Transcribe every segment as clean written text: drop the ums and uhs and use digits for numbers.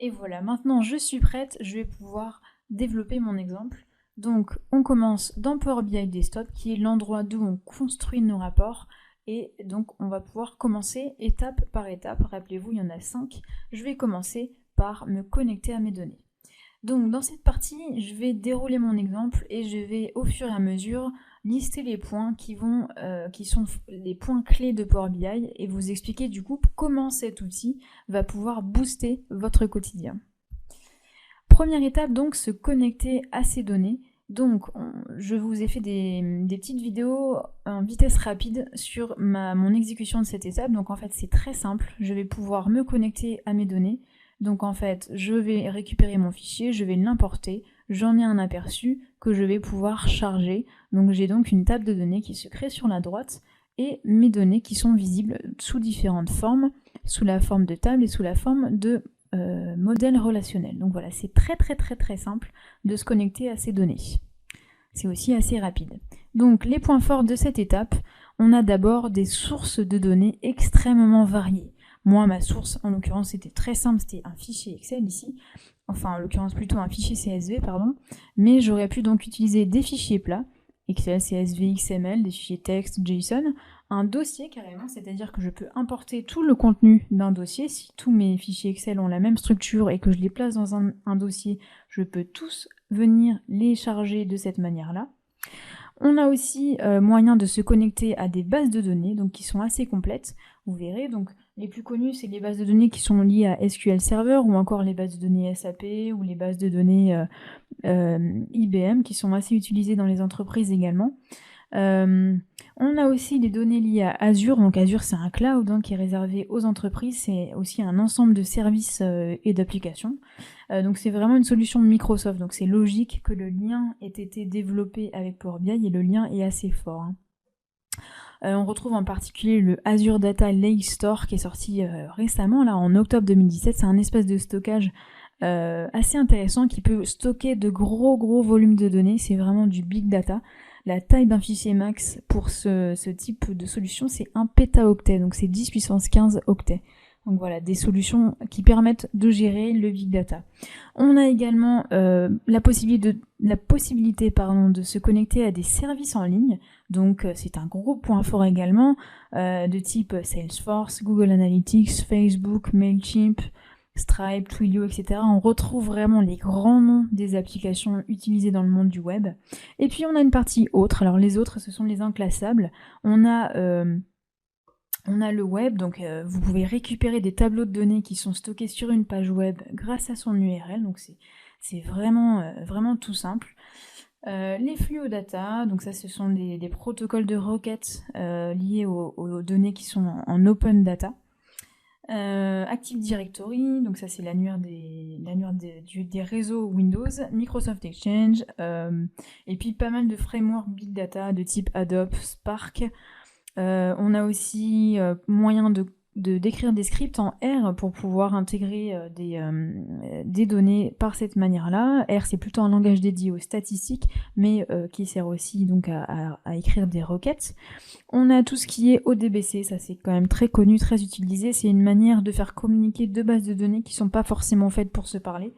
Et voilà, maintenant je suis prête, je vais pouvoir développer mon exemple. Donc on commence dans Power BI Desktop qui est l'endroit d'où on construit nos rapports et donc on va pouvoir commencer étape par étape. Rappelez-vous, il y en a 5. Je vais commencer par me connecter à mes données. Donc dans cette partie, je vais dérouler mon exemple et je vais au fur et à mesure lister les points qui sont les points clés de Power BI et vous expliquer du coup comment cet outil va pouvoir booster votre quotidien. Première étape donc, se connecter à ces données. Donc je vous ai fait des petites vidéos en vitesse rapide sur mon exécution de cette étape. Donc en fait c'est très simple, je vais pouvoir me connecter à mes données. Donc en fait, je vais récupérer mon fichier, je vais l'importer, j'en ai un aperçu que je vais pouvoir charger. Donc j'ai donc une table de données qui se crée sur la droite et mes données qui sont visibles sous différentes formes, sous la forme de table et sous la forme de modèle relationnel. Donc voilà, c'est très simple de se connecter à ces données. C'est aussi assez rapide. Donc les points forts de cette étape, on a d'abord des sources de données extrêmement variées. Moi, ma source, en l'occurrence, c'était très simple, c'était un fichier Excel ici, enfin en l'occurrence plutôt un fichier CSV, pardon, mais j'aurais pu donc utiliser des fichiers plats, Excel, CSV, XML, des fichiers texte, JSON, un dossier carrément, c'est-à-dire que je peux importer tout le contenu d'un dossier. Si tous mes fichiers Excel ont la même structure et que je les place dans un dossier, je peux tous venir les charger de cette manière-là. On a aussi moyen de se connecter à des bases de données, donc qui sont assez complètes, vous verrez. Donc les plus connues, c'est les bases de données qui sont liées à SQL Server ou encore les bases de données SAP ou les bases de données IBM qui sont assez utilisées dans les entreprises également. On a aussi les données liées à Azure. Donc Azure, c'est un cloud qui est réservé aux entreprises. C'est aussi un ensemble de services et d'applications. Donc c'est vraiment une solution de Microsoft. Donc c'est logique que le lien ait été développé avec Power BI et le lien est assez fort. On retrouve en particulier le Azure Data Lake Store qui est sorti récemment, là en octobre 2017. C'est un espèce de stockage assez intéressant qui peut stocker de gros volumes de données. C'est vraiment du big data. La taille d'un fichier max pour ce type de solution, c'est 1 pétaoctet, donc c'est 10 puissance 15 octets. Donc voilà, des solutions qui permettent de gérer le big data. On a également la possibilité de se connecter à des services en ligne. Donc c'est un gros point fort également, de type Salesforce, Google Analytics, Facebook, Mailchimp, Stripe, Twilio, etc. On retrouve vraiment les grands noms des applications utilisées dans le monde du web. Et puis on a une partie autre. Alors les autres, ce sont les inclassables. On a le web, donc vous pouvez récupérer des tableaux de données qui sont stockés sur une page web grâce à son URL. Donc c'est vraiment tout simple. Les flux data, donc ça ce sont des protocoles de requête liés aux données qui sont en open data. Active Directory, donc ça c'est l'annuaire des réseaux Windows, Microsoft Exchange, et puis pas mal de frameworks Big Data de type Adobe, Spark. On a aussi moyen d'écrire des scripts en R pour pouvoir intégrer des données par cette manière-là. R, c'est plutôt un langage dédié aux statistiques, mais qui sert aussi donc à écrire des requêtes. On a tout ce qui est ODBC, ça c'est quand même très connu, très utilisé. C'est une manière de faire communiquer deux bases de données qui sont pas forcément faites pour se parler.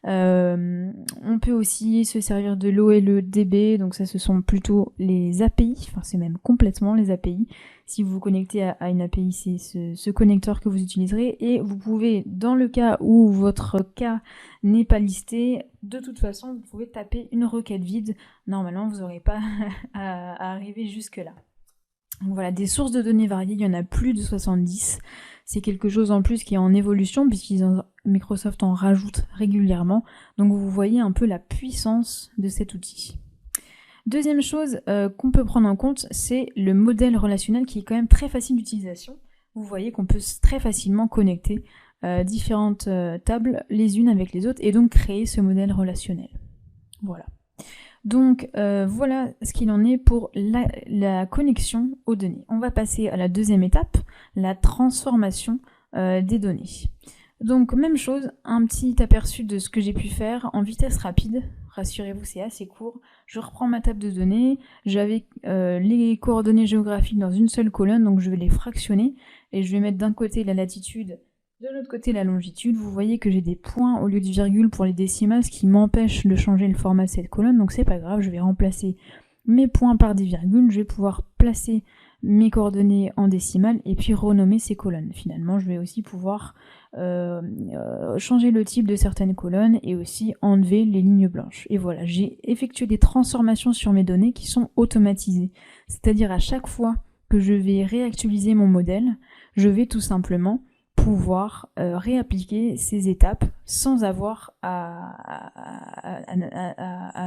On peut aussi se servir de l'OLEDB, donc ça ce sont plutôt les API, enfin c'est même complètement les API. Si vous vous connectez à une API, c'est ce connecteur que vous utiliserez et vous pouvez, dans le cas où votre cas n'est pas listé, de toute façon vous pouvez taper une requête vide. Normalement vous n'aurez pas à arriver jusque là. Donc voilà, des sources de données variées, il y en a plus de 70. C'est quelque chose en plus qui est en évolution Microsoft en rajoute régulièrement. Donc vous voyez un peu la puissance de cet outil. Deuxième chose qu'on peut prendre en compte, c'est le modèle relationnel qui est quand même très facile d'utilisation. Vous voyez qu'on peut très facilement connecter différentes tables les unes avec les autres et donc créer ce modèle relationnel. Voilà. Donc voilà ce qu'il en est pour la connexion aux données. On va passer à la deuxième étape, la transformation des données. Donc même chose, un petit aperçu de ce que j'ai pu faire en vitesse rapide. Rassurez-vous, c'est assez court. Je reprends ma table de données, j'avais les coordonnées géographiques dans une seule colonne, donc je vais les fractionner et je vais mettre d'un côté la latitude De l'autre côté, la longitude, vous voyez que j'ai des points au lieu de virgule pour les décimales, ce qui m'empêche de changer le format de cette colonne, donc c'est pas grave, je vais remplacer mes points par des virgules, je vais pouvoir placer mes coordonnées en décimales et puis renommer ces colonnes. Finalement, je vais aussi pouvoir changer le type de certaines colonnes et aussi enlever les lignes blanches. Et voilà, j'ai effectué des transformations sur mes données qui sont automatisées. C'est-à-dire à chaque fois que je vais réactualiser mon modèle, je vais tout simplement pouvoir réappliquer ces étapes sans avoir à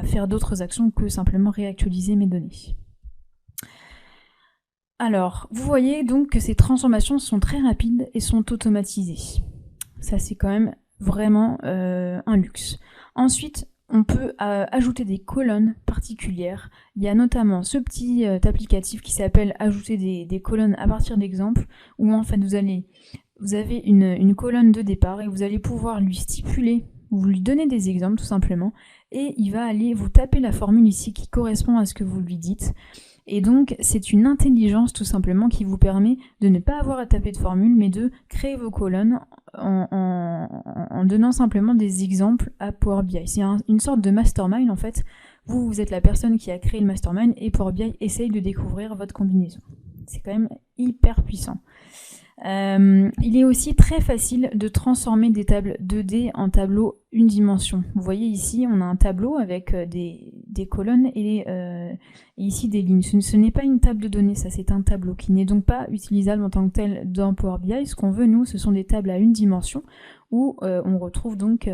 faire d'autres actions que simplement réactualiser mes données. Alors, vous voyez donc que ces transformations sont très rapides et sont automatisées. Ça, c'est quand même vraiment un luxe. Ensuite, on peut ajouter des colonnes particulières. Il y a notamment ce petit applicatif qui s'appelle ajouter des colonnes à partir d'exemples, où en fait vous avez une colonne de départ et vous allez pouvoir lui stipuler, vous lui donnez des exemples tout simplement, et il va aller vous taper la formule ici qui correspond à ce que vous lui dites. Et donc, c'est une intelligence tout simplement qui vous permet de ne pas avoir à taper de formule, mais de créer vos colonnes en donnant simplement des exemples à Power BI. C'est une sorte de mastermind en fait. Vous êtes la personne qui a créé le mastermind et Power BI essaye de découvrir votre combinaison. C'est quand même hyper puissant. Il est aussi très facile de transformer des tables 2D en tableaux une dimension. Vous voyez ici, on a un tableau avec des colonnes et ici des lignes. Ce n'est pas une table de données, ça c'est un tableau qui n'est donc pas utilisable en tant que tel dans Power BI. Ce qu'on veut, nous, ce sont des tables à une dimension où on retrouve donc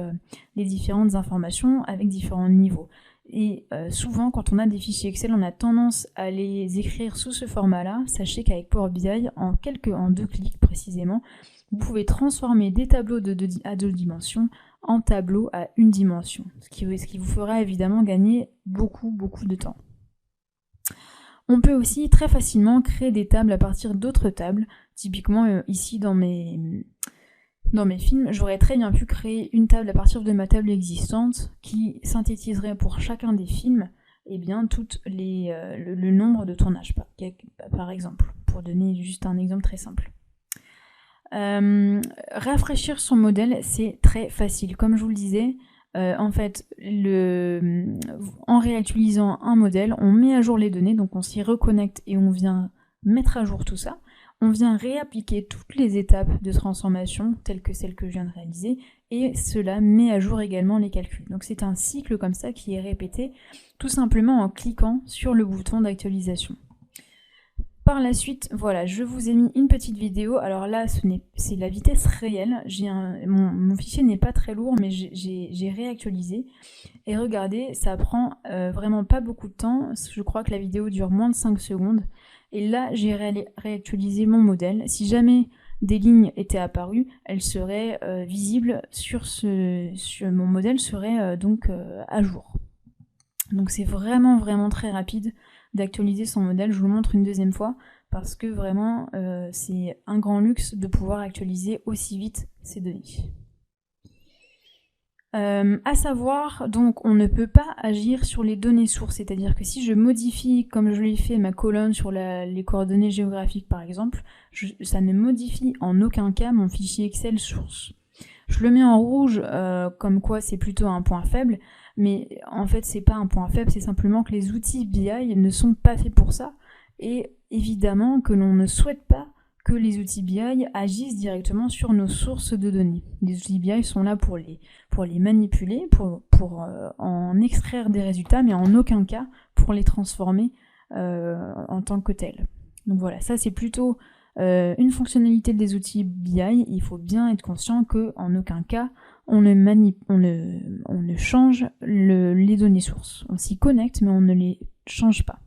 les différentes informations avec différents niveaux. Et souvent, quand on a des fichiers Excel, on a tendance à les écrire sous ce format-là. Sachez qu'avec Power BI, en 2 clics précisément, vous pouvez transformer des tableaux à 2 dimensions en tableaux à une dimension, ce qui vous fera évidemment gagner beaucoup de temps. On peut aussi très facilement créer des tables à partir d'autres tables. Typiquement, ici dans mes films, j'aurais très bien pu créer une table à partir de ma table existante qui synthétiserait pour chacun des films le nombre de tournages, par exemple, pour donner juste un exemple très simple. Rafraîchir son modèle, c'est très facile. Comme je vous le disais, en fait, en réactualisant un modèle, on met à jour les données, donc on s'y reconnecte et on vient mettre à jour tout ça. On vient réappliquer toutes les étapes de transformation, telles que celles que je viens de réaliser, et cela met à jour également les calculs. Donc c'est un cycle comme ça qui est répété, tout simplement en cliquant sur le bouton d'actualisation. Par la suite, voilà, je vous ai mis une petite vidéo. Alors là, c'est la vitesse réelle. Mon fichier n'est pas très lourd, mais j'ai réactualisé. Et regardez, ça prend vraiment pas beaucoup de temps. Je crois que la vidéo dure moins de 5 secondes. Et là, j'ai réactualisé mon modèle. Si jamais des lignes étaient apparues, elles seraient visibles sur mon modèle serait donc à jour. Donc c'est vraiment très rapide d'actualiser son modèle. Je vous le montre une deuxième fois parce que vraiment c'est un grand luxe de pouvoir actualiser aussi vite ces données. À savoir, donc, on ne peut pas agir sur les données sources, c'est-à-dire que si je modifie, comme je l'ai fait, ma colonne sur les coordonnées géographiques par exemple, ça ne modifie en aucun cas mon fichier Excel source. Je le mets en rouge, comme quoi c'est plutôt un point faible, mais en fait c'est pas un point faible, c'est simplement que les outils BI ne sont pas faits pour ça, et évidemment que l'on ne souhaite pas que les outils BI agissent directement sur nos sources de données. Les outils BI sont là pour les manipuler, pour en extraire des résultats, mais en aucun cas pour les transformer en tant que tels. Donc voilà, ça c'est plutôt une fonctionnalité des outils BI. Il faut bien être conscient qu'en aucun cas on ne change les données sources. On s'y connecte, mais on ne les change pas.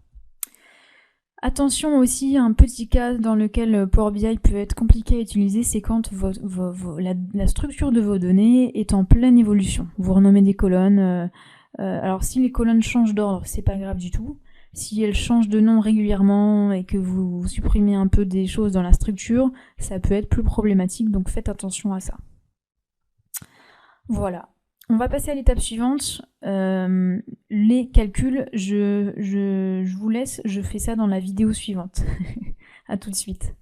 Attention aussi, un petit cas dans lequel Power BI peut être compliqué à utiliser, c'est quand la structure de vos données est en pleine évolution. Vous renommez des colonnes. Alors si les colonnes changent d'ordre, c'est pas grave du tout. Si elles changent de nom régulièrement et que vous supprimez un peu des choses dans la structure, ça peut être plus problématique, donc faites attention à ça. Voilà. On va passer à l'étape suivante. Les calculs, je vous laisse, je fais ça dans la vidéo suivante. À tout de suite.